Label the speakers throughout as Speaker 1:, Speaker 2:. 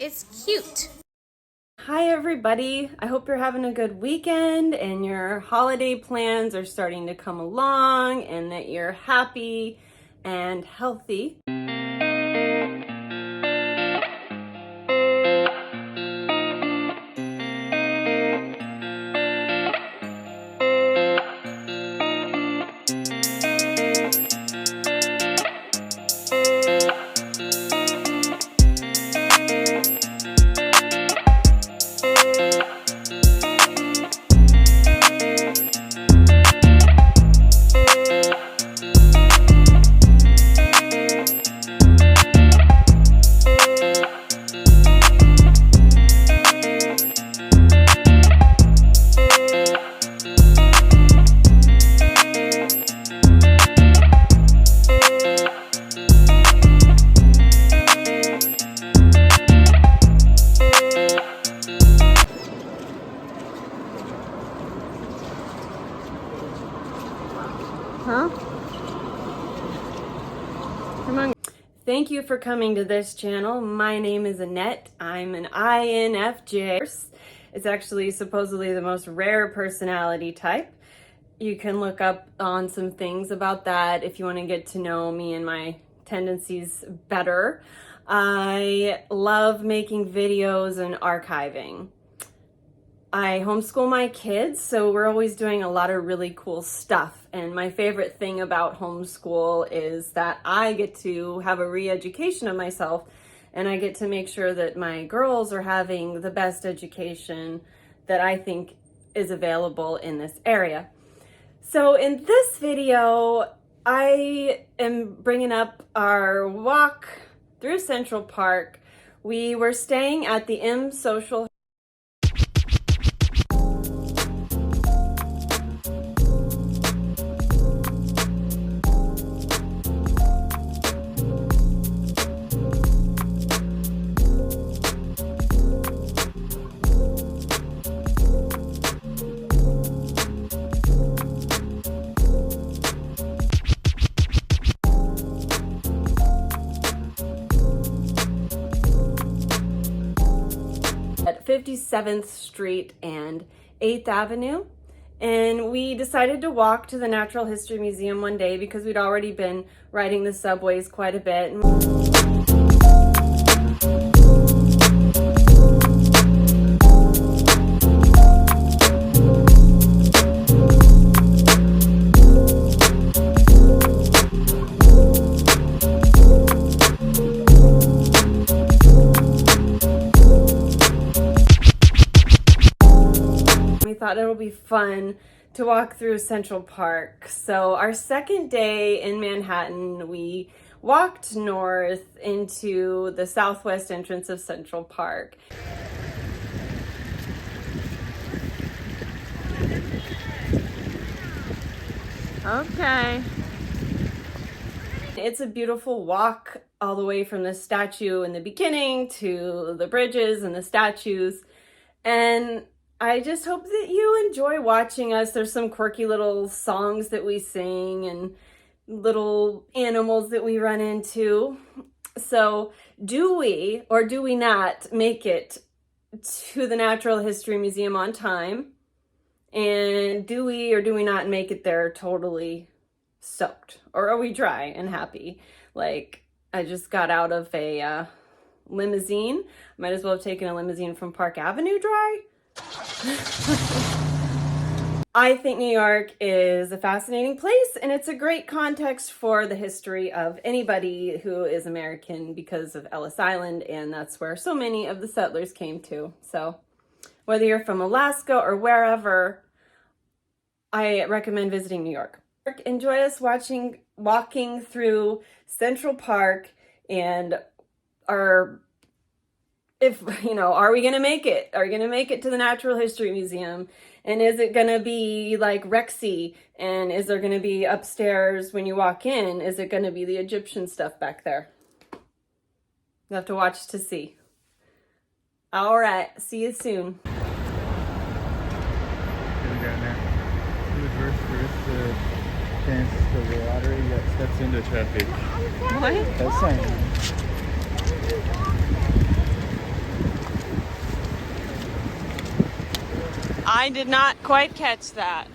Speaker 1: It's cute.
Speaker 2: Hi everybody, I hope you're having a good weekend and your holiday plans are starting to come along and that you're happy and healthy. Huh? Come on. Thank you for coming to this channel. My name is Annette. I'm an INFJ. It's actually supposedly the most rare personality type. You can look up on some things about that if you want to get to know me and my tendencies better. I love making videos and archiving. I homeschool my kids, so we're always doing a lot of really cool stuff. And my favorite thing about homeschool is that I get to have a re-education of myself, and I get to make sure that my girls are having the best education that I think is available in this area. So in this video, I am bringing up our walk through Central Park. We were staying at the M Social at 57th Street and 8th Avenue. And we decided to walk to the Natural History Museum one day because we'd already been riding the subways quite a bit. Thought it'll be fun to walk through Central Park. So our second day in Manhattan, we walked north into the southwest entrance of Central Park. Okay. It's a beautiful walk all the way from the statue in the beginning to the bridges and the statues. And I just hope that you enjoy watching us. There's some quirky little songs that we sing and little animals that we run into. So do we or do we not make it to the Natural History Museum on time? And do we or do we not make it there totally soaked? Or are we dry and happy? Like, I just got out of a limousine. Might as well have taken a limousine from Park Avenue dry. I think New York is a fascinating place, and it's a great context for the history of anybody who is American because of Ellis Island, and that's where so many of the settlers came to. So whether you're from Alaska or wherever, I recommend visiting New York. Enjoy us walking through Central Park, and are we going to make it? Are we going to make it to the Natural History Museum? And is it going to be like Rexy? And is there going to be upstairs when you walk in? Is it going to be the Egyptian stuff back there? You have to watch to see. All right. See you soon.
Speaker 3: Reverse dance to the lottery that steps into traffic.
Speaker 2: What?
Speaker 3: That's fine.
Speaker 2: I did not quite catch that.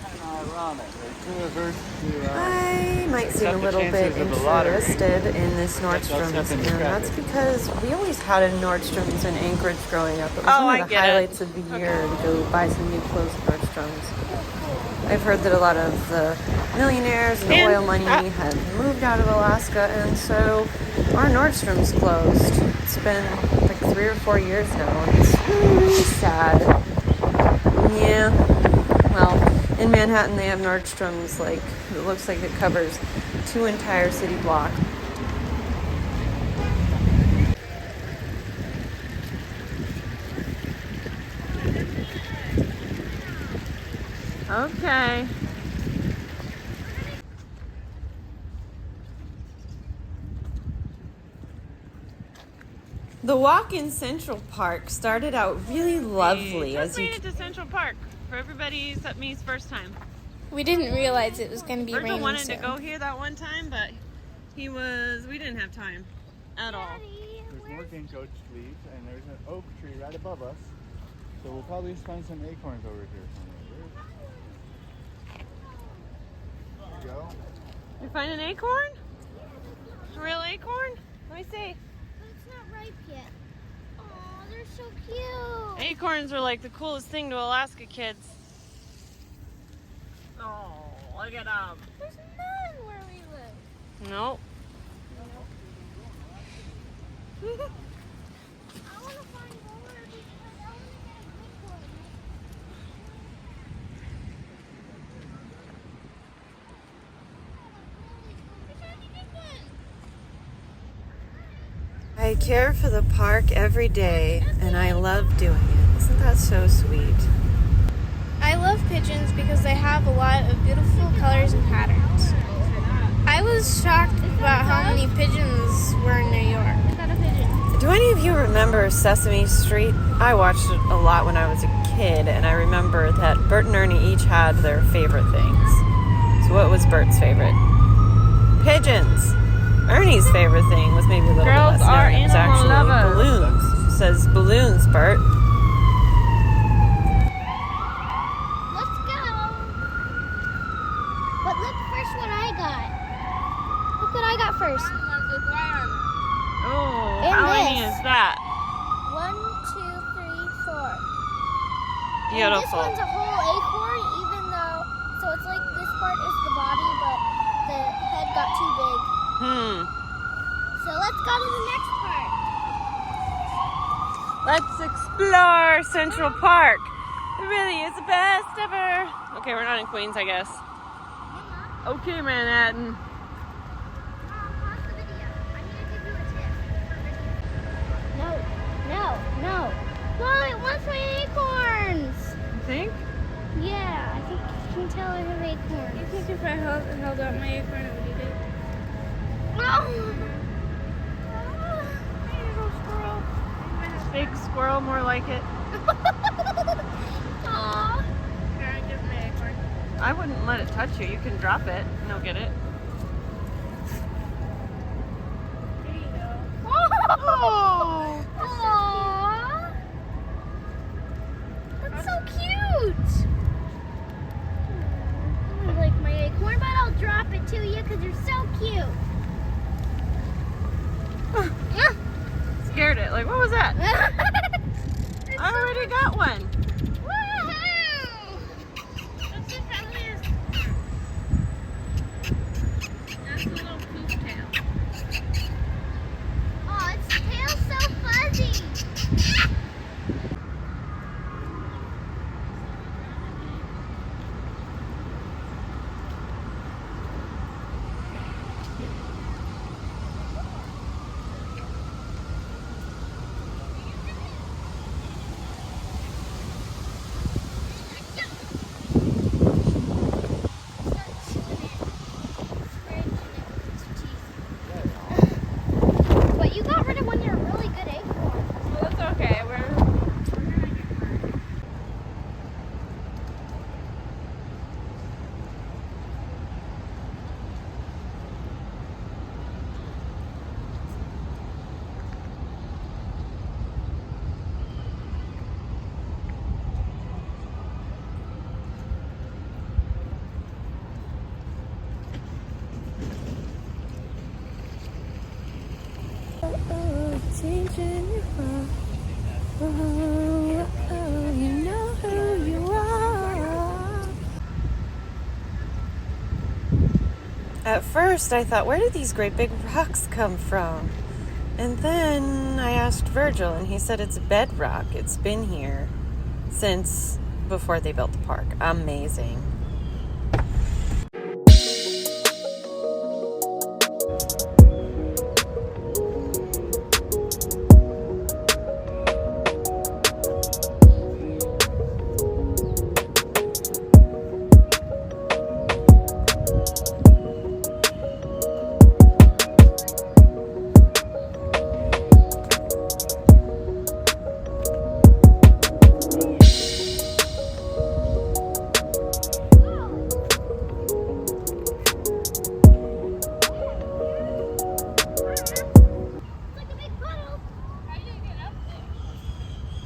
Speaker 3: Kind of ironic. They reversed to,
Speaker 2: I might seem a
Speaker 3: accept the
Speaker 2: little bit
Speaker 3: chances of the lottery.
Speaker 2: interested in this
Speaker 3: They'll
Speaker 2: Nordstrom's,
Speaker 3: step in
Speaker 2: and
Speaker 3: and grab
Speaker 2: that's
Speaker 3: it.
Speaker 2: because we always had a Nordstrom's in Anchorage growing up. It was
Speaker 1: Oh,
Speaker 2: one
Speaker 1: I
Speaker 2: of the
Speaker 1: get it.
Speaker 2: highlights of the year to go buy some new clothes at Nordstrom's. I've heard that a lot of the millionaires and
Speaker 1: And-
Speaker 2: oil money had moved out of Alaska, and so our Nordstrom's closed. It's been like 3 or 4 years now, and it's really sad. Yeah. Well, in Manhattan, they have Nordstrom's, like, it looks like it covers 2 entire city blocks. Okay. The walk in Central Park started out really lovely.
Speaker 1: Just
Speaker 2: As you
Speaker 1: made it to Central Park for everybody except me's first time.
Speaker 4: We didn't realize it was going to be
Speaker 1: Virgil
Speaker 4: raining
Speaker 1: wanted
Speaker 4: soon.
Speaker 1: to go here that one time, but we didn't have time at all.
Speaker 3: There's more game coach leaves, and there's an oak tree right above us. So we'll probably just find some acorns over here somewhere. There you go.
Speaker 1: You find an acorn? A real acorn? Let me see.
Speaker 4: But it's not ripe yet. Oh, they're so cute.
Speaker 1: Acorns are like the coolest thing to Alaska kids. Oh, look at them.
Speaker 4: There's none where we live.
Speaker 1: Nope.
Speaker 4: I want to find more because I want to get a big one.
Speaker 2: I care for the park every day, and I love doing it. Isn't that so sweet?
Speaker 4: I love pigeons because they have a lot of beautiful colors and patterns. I was shocked about how many pigeons were in New York. Is that a pigeon?
Speaker 2: Do any of you remember Sesame Street? I watched it a lot when I was a kid, and I remember that Bert and Ernie each had their favorite things. So what was Bert's favorite? Pigeons. Ernie's favorite thing was maybe a little
Speaker 1: Girls
Speaker 2: bit less
Speaker 1: are
Speaker 2: known. It was
Speaker 1: animal
Speaker 2: actually
Speaker 1: lovers.
Speaker 2: balloons. It says balloons, Bert.
Speaker 4: Let's go. But look first what I got. Look what I got first.
Speaker 1: Oh,
Speaker 4: And
Speaker 1: how many
Speaker 4: this.
Speaker 1: is that?
Speaker 4: 1, 2, 3, 4. And this
Speaker 1: Beautiful.
Speaker 4: one's a whole acorn, even though, so it's like this part is the body, but the head got too big. So let's go to the next part.
Speaker 1: Let's explore Central Park. It really is the best ever. Okay, we're not in Queens, I guess. Okay, Manhattan.
Speaker 4: Pause the video. I need to give you a tip. No. Well, it wants my acorns.
Speaker 1: You think?
Speaker 4: Yeah, I think you can tell I have acorns.
Speaker 5: You think if I held out my acorn, it would eat it?
Speaker 4: No.
Speaker 1: Big squirrel, more like it.
Speaker 4: Aw.
Speaker 5: Here, I give my acorn.
Speaker 1: I wouldn't let it touch you. You can drop it and it'll get it.
Speaker 5: There you go.
Speaker 1: Oh!
Speaker 4: Aw. That's so cute. I would like my acorn, but I'll drop it to you because you're so cute.
Speaker 1: Scared it. Like, what was that? I already got one.
Speaker 4: Woohoo!
Speaker 5: Let's see if that is. That's a little poop tail.
Speaker 4: Oh, its tail's so fuzzy.
Speaker 2: imagine you are. Oh, oh, you know who you are. At first, I thought, where did these great big rocks come from? And then I asked Virgil, and he said it's bedrock. It's been here since before they built the park. Amazing.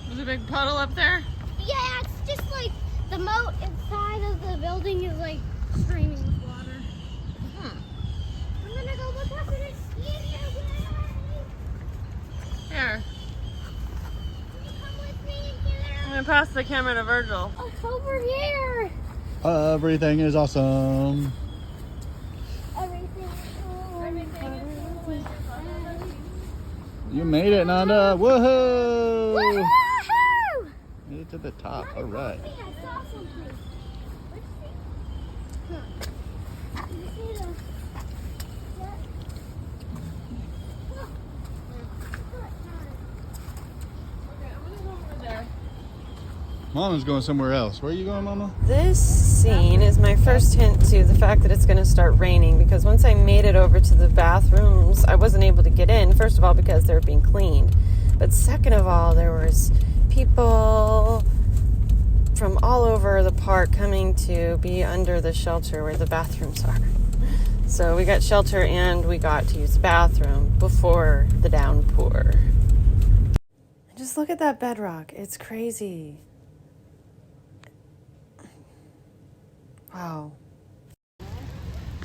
Speaker 1: There's a big puddle up there.
Speaker 4: Yeah, it's just like the moat inside of the building is like streaming with water. I'm gonna go look up and it's here.
Speaker 1: Here.
Speaker 4: Come with me and get
Speaker 1: I'm
Speaker 4: out.
Speaker 1: gonna pass the camera to Virgil.
Speaker 4: It's over here.
Speaker 3: Everything is awesome.
Speaker 4: Everything is
Speaker 3: You made it, Nanda. Woohoo!
Speaker 4: Woohoo!
Speaker 3: Made it to the top. All right.
Speaker 4: I saw something. Let's see. Look. You see the...
Speaker 3: Mama's going somewhere else. Where are you going, Mama?
Speaker 2: This scene is my first hint to the fact that it's going to start raining, because once I made it over to the bathrooms, I wasn't able to get in. First of all, because they were being cleaned. But second of all, there was people from all over the park coming to be under the shelter where the bathrooms are. So we got shelter and we got to use the bathroom before the downpour. Just look at that bedrock. It's crazy. Wow.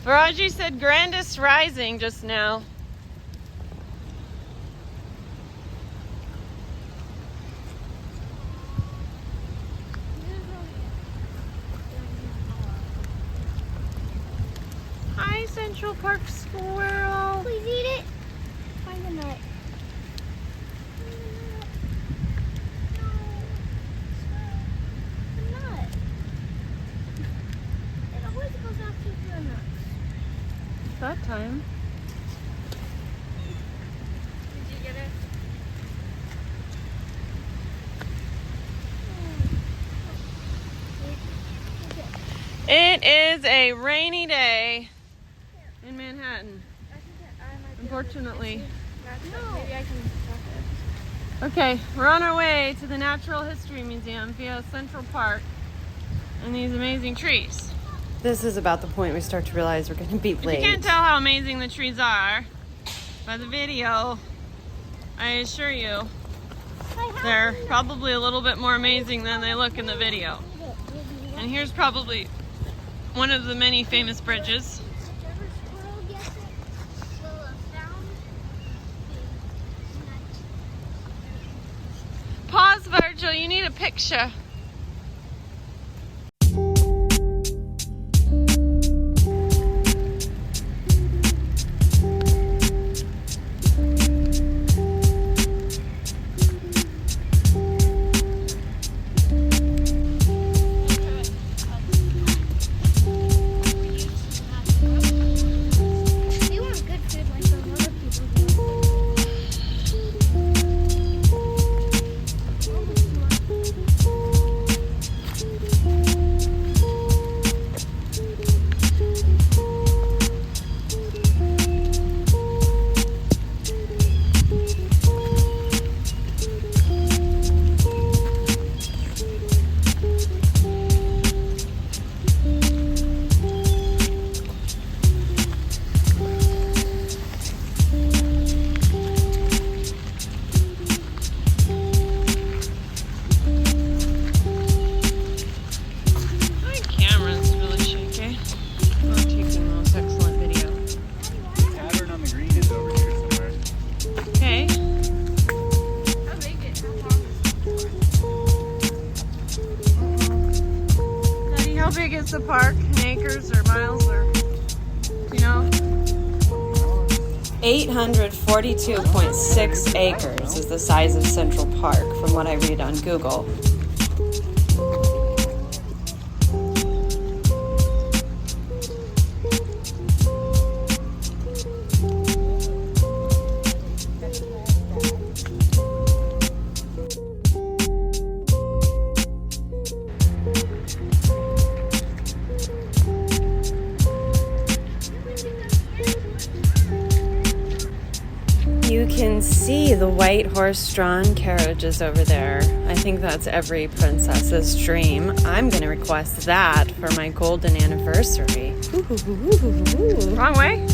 Speaker 1: Viraji said Grandis Rising just now. Hi, Central Park squirrel.
Speaker 4: Please eat it. Find the nut. The nut. It always goes after the nuts.
Speaker 1: That time.
Speaker 4: Did you get it?
Speaker 1: It is a rainy day in Manhattan, unfortunately.
Speaker 4: Maybe I can stop it.
Speaker 1: Okay, we're on our way to the Natural History Museum via Central Park and these amazing trees.
Speaker 2: This is about the point we start to realize we're going to be
Speaker 1: If
Speaker 2: late.
Speaker 1: you can't tell how amazing the trees are by the video, I assure you they're probably a little bit more amazing than they look in the video. And here's probably one of the many famous bridges.
Speaker 4: Whichever squirrel gets it will have found the nut.
Speaker 1: Pause, Virgil, you need a picture.
Speaker 4: They want good food like some other people do.
Speaker 1: is the park in acres or miles or, you know?
Speaker 2: 842.6 acres is the size of Central Park from what I read on Google. You can see the white horse-drawn carriages over there. I think that's every princess's dream. I'm going to request that for my golden anniversary.
Speaker 1: Wrong way?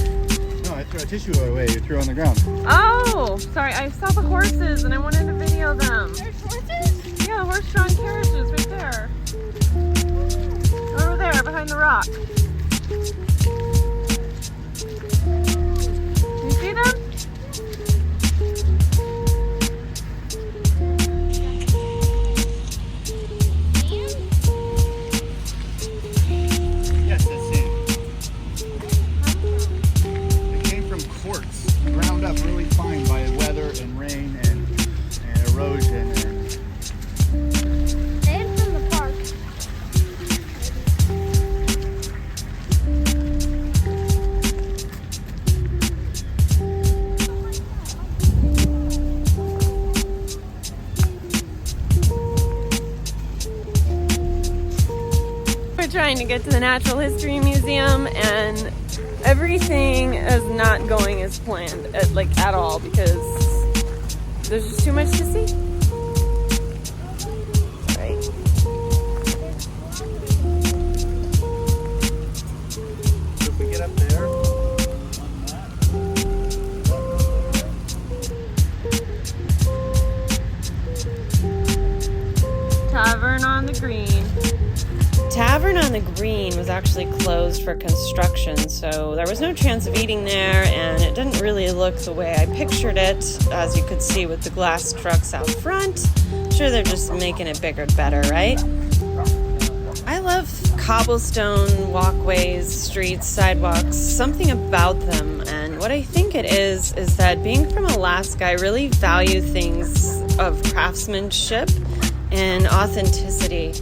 Speaker 3: No, I threw a tissue away. You threw it on the ground.
Speaker 1: Oh, sorry. I saw the horses and I wanted to video them.
Speaker 4: There's horses?
Speaker 1: Yeah, horse-drawn carriages right there. Over there, behind the rock. You see them?
Speaker 3: Yes, that's it. It came from quartz, ground up really fine by weather and rain and erosion.
Speaker 4: And from the park.
Speaker 2: We're trying to get to the Natural History Museum, and everything is not going as planned, at all, because there's just too much to see. Right.
Speaker 3: So if we get up there,
Speaker 1: Tavern on the Green.
Speaker 2: Tavern on the Green was actually closed for construction, so there was no chance of eating there, and it didn't really look the way I pictured it, as you could see with the glass trucks out front. Sure, they're just making it bigger and better, right? I love cobblestone walkways, streets, sidewalks, something about them, and what I think it is that being from Alaska, I really value things of craftsmanship and authenticity.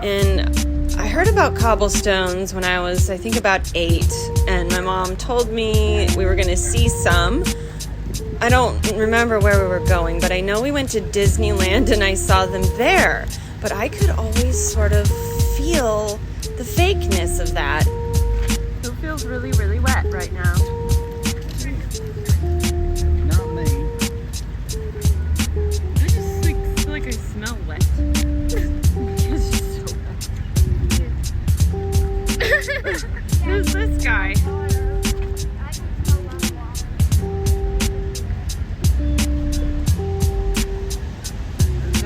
Speaker 2: And I heard about cobblestones when I was, I think, about 8, and my mom told me we were going to see some. I don't remember where we were going, but I know we went to Disneyland and I saw them there. But I could always sort of feel the fakeness of that.
Speaker 1: It feels really, really wet right now.
Speaker 3: not me.
Speaker 1: I just feel like I smell wet. It's just so wet. Who's this guy?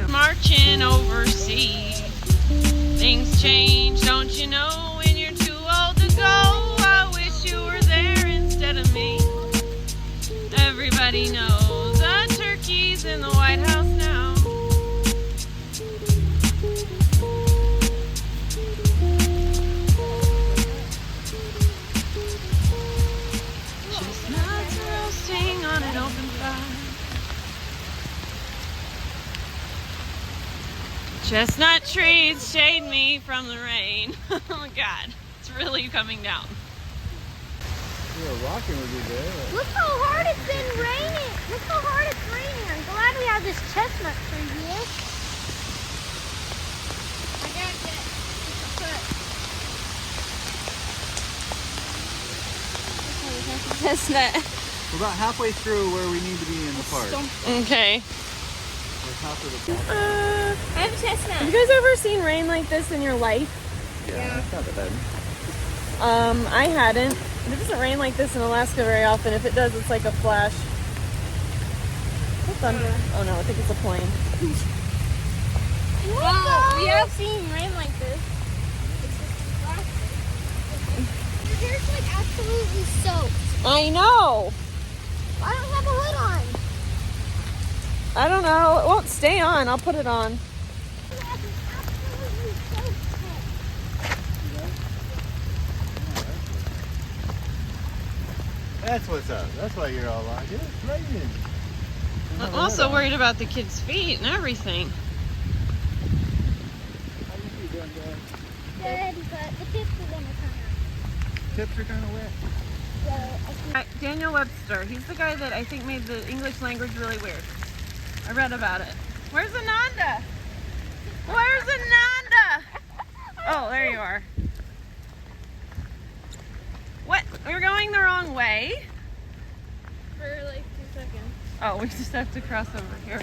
Speaker 1: Marching overseas. Things change, don't you know? When you're too old to go, I wish you were there instead of me. Everybody knows the turkey's in the White House now. Chestnuts roasting on an open fire. Chestnut trees shade me from the rain. Oh God, it's really coming down.
Speaker 3: Yeah, rocking would be good.
Speaker 4: Look how hard it's been raining. Look how hard it's raining. I'm glad we have this chestnut tree here. I gotta get it. Chestnut.
Speaker 3: We're about halfway through where we need to be in the park.
Speaker 1: Okay.
Speaker 3: We're half of the park.
Speaker 4: I have a chestnut.
Speaker 2: Have you guys ever seen rain like this in your life?
Speaker 3: Yeah, it's not that bad.
Speaker 2: I hadn't. It doesn't rain like this in Alaska very often. If it does, it's like a flash. What's thunder? Oh no, I think it's a plane.
Speaker 4: Wow, we have seen rain like this. Your hair's like absolutely soaked.
Speaker 2: I know.
Speaker 4: I don't have a hood on.
Speaker 2: I don't know. It won't stay on. I'll put it on.
Speaker 3: That's what's up. That's why you're all like, it's raining.
Speaker 1: I'm also worried about the kids' feet and everything.
Speaker 3: How you feet doing, Dad?
Speaker 5: Good, but the tips are gonna come out.
Speaker 3: Tips are kind of wet.
Speaker 5: So I can
Speaker 1: Daniel Webster, he's the guy that I think made the English language really weird. I read about it. Where's Ananda? Where's Ananda? Oh, there you are. What? We're going the wrong way?
Speaker 4: For like 2 seconds.
Speaker 1: Oh, we just have to cross over here.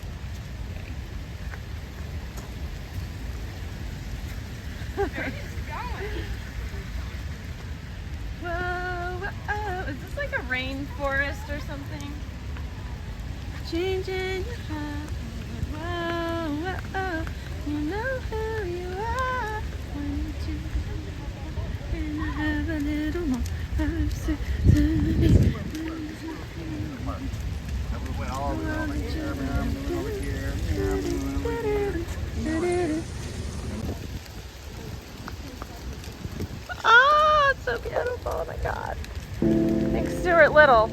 Speaker 1: Whoa, whoa, is this like a rainforest or something? Changing your heart. Whoa, whoa, you know who you are. When you can have a little more mercy to me.
Speaker 3: We went all the way over here, over here, over here.
Speaker 1: Oh, it's so beautiful. Oh my God. Thanks, Stuart Little.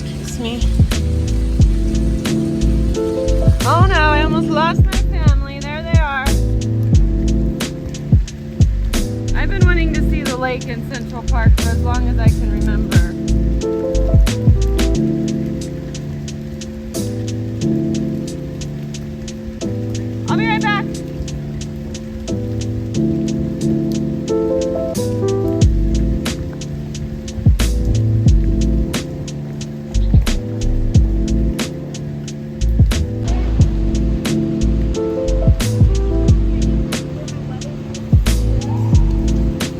Speaker 1: Excuse me. Oh no, I almost lost my family. There they are. I've been wanting to see the lake in Central Park for as long as I can remember. I'll be right back.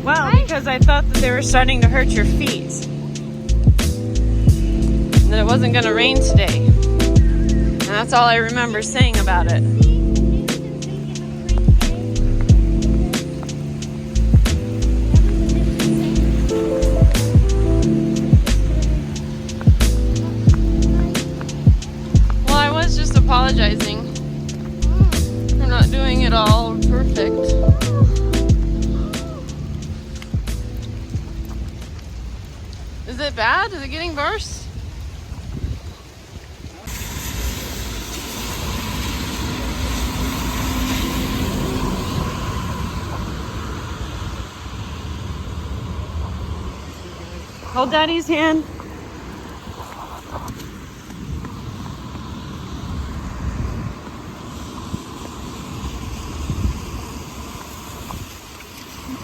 Speaker 1: Well, because I thought that they were starting to hurt your feet. And that it wasn't going to rain today. And that's all I remember saying about it. Well, I was just apologizing for not doing it all perfect. Is it bad? Is it getting worse? Hold Daddy's hand.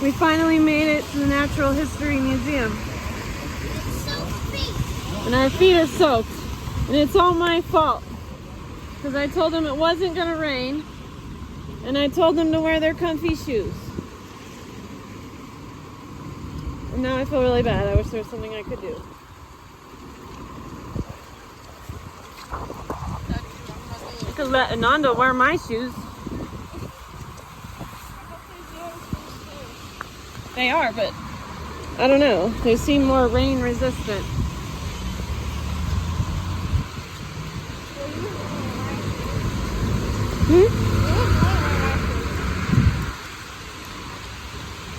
Speaker 1: We finally made it to the Natural History Museum. And our feet are soaked. And it's all my fault. Because I told them it wasn't going to rain. And I told them to wear their comfy shoes. And now I feel really bad. I wish there was something I could do. I could let Ananda wear my shoes. They are, but I don't know. They seem more rain resistant.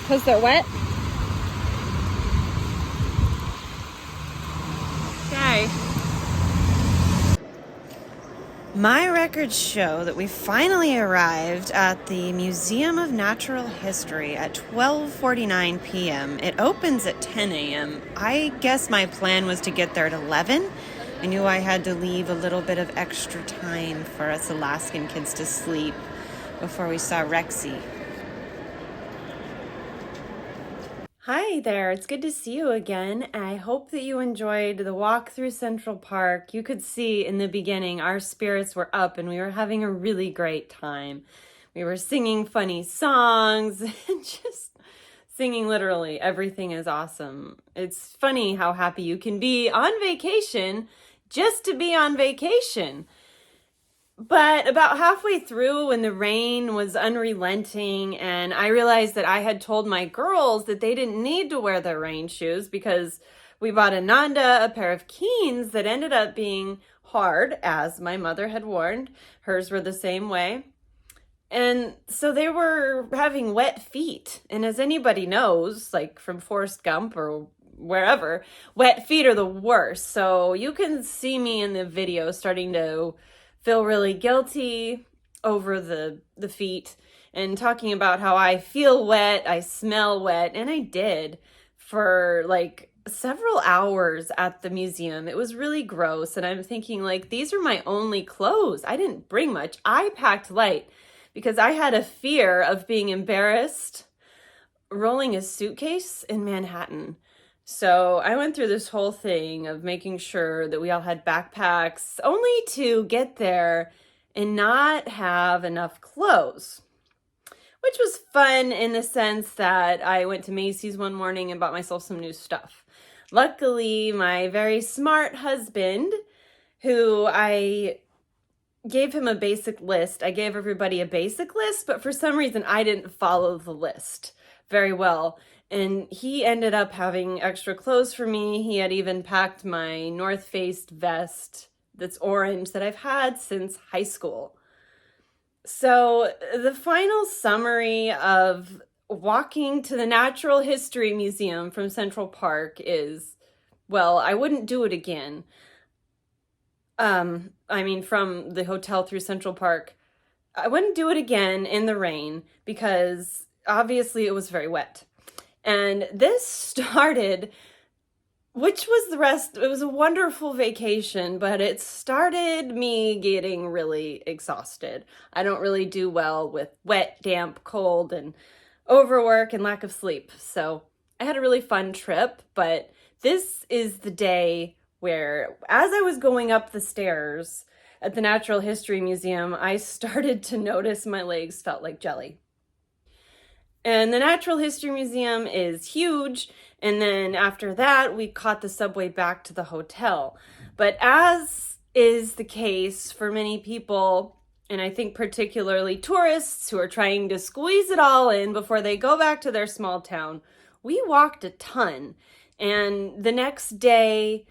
Speaker 1: Because they're wet? Okay. My records show that we finally arrived at the Museum of Natural History at 12:49 p.m. It opens at 10 a.m. I guess my plan was to get there at 11. I knew I had to leave a little bit of extra time for us Alaskan kids to sleep before we saw Rexy. Hi there, it's good to see you again. I hope that you enjoyed the walk through Central Park. You could see in the beginning our spirits were up and we were having a really great time.
Speaker 2: We were singing funny songs and just singing literally everything is awesome. It's funny how happy you can be on vacation just to be on vacation. But about halfway through, when the rain was unrelenting and I realized that I had told my girls that they didn't need to wear their rain shoes because we bought Ananda a pair of Keens that ended up being hard, as my mother had warned. Hers were the same way. And so they were having wet feet. And as anybody knows, like from Forrest Gump or wherever, wet feet are the worst. So you can see me in the video starting to feel really guilty over the feet and talking about how I feel wet, I smell wet, and I did for like several hours at the museum. It was really gross, and I'm thinking like, these are my only clothes. I didn't bring much. I packed light because I had a fear of being embarrassed rolling a suitcase in Manhattan. So I went through this whole thing of making sure that we all had backpacks, only to get there and not have enough clothes, which was fun in the sense that I went to Macy's one morning and bought myself some new stuff. Luckily, my very smart husband, who I gave him a basic list. I gave everybody a basic list, but for some reason I didn't follow the list very well. And he ended up having extra clothes for me. He had even packed my North Face vest that's orange that I've had since high school. So the final summary of walking to the Natural History Museum from Central Park is, well, I wouldn't do it again. From the hotel through Central Park, I wouldn't do it again in the rain because obviously it was very wet. And this started, which was the rest, it was a wonderful vacation, but it started me getting really exhausted. I don't really do well with wet, damp, cold, and overwork and lack of sleep. So I had a really fun trip, but this is the day where, as I was going up the stairs at the Natural History Museum, I started to notice my legs felt like jelly. And the Natural History Museum is huge, and then after that, we caught the subway back to the hotel. But as is the case for many people, and I think particularly tourists who are trying to squeeze it all in before they go back to their small town, we walked a ton. And the next day,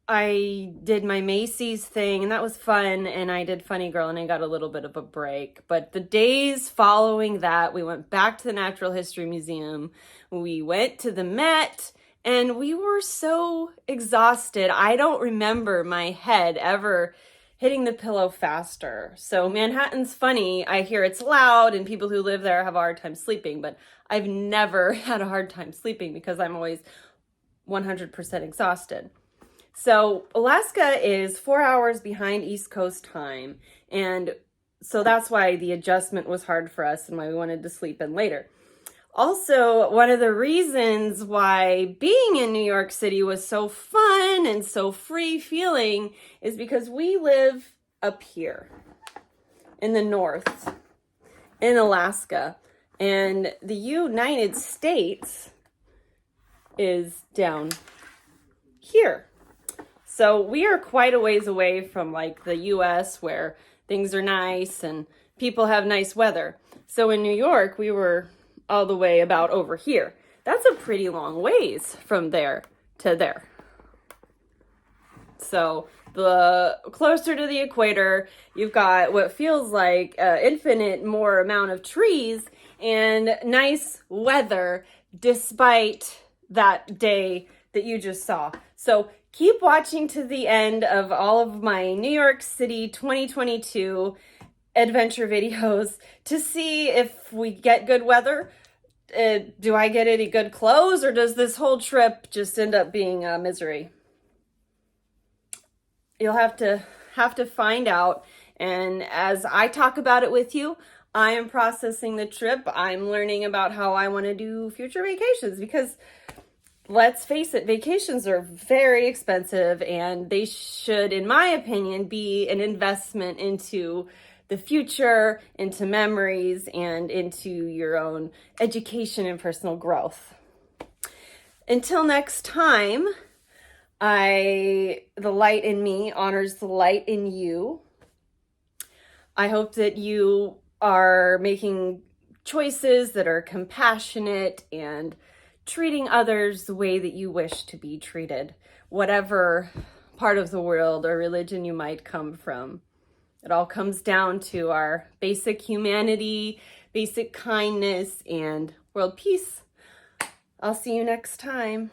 Speaker 2: I did my Macy's thing, and that was fun, and I did Funny Girl, and I got a little bit of a break. But the days following that, we went back to the Natural History Museum, we went to the Met, and we were so exhausted. I don't remember my head ever hitting the pillow faster. So Manhattan's funny. I hear it's loud, and people who live there have a hard time sleeping, but I've never had a hard time sleeping because I'm always 100% exhausted. So Alaska is 4 hours behind East Coast time, and so that's why the adjustment was hard for us and why we wanted to sleep in later. Also, one of the reasons why being in New York City was so fun and so free feeling is because we live up here in the north, in Alaska, and the United States is down here. So we are quite a ways away from like the US where things are nice and people have nice weather. So in New York, we were all the way about over here. That's a pretty long ways from there to there. So the closer to the equator, you've got what feels like infinite more amount of trees and nice weather despite that day that you just saw. So keep watching to the end of all of my New York City 2022 adventure videos to see if we get good weather. Do I get any good clothes, or does this whole trip just end up being a misery? You'll have to find out. And as I talk about it with you, I am processing the trip. I'm learning about how I want to do future vacations because let's face it, vacations are very expensive and they should, in my opinion, be an investment into the future, into memories, and into your own education and personal growth. Until next time, the light in me honors the light in you. I hope that you are making choices that are compassionate and treating others the way that you wish to be treated, whatever part of the world or religion you might come from. It all comes down to our basic humanity, basic kindness, and world peace. I'll see you next time.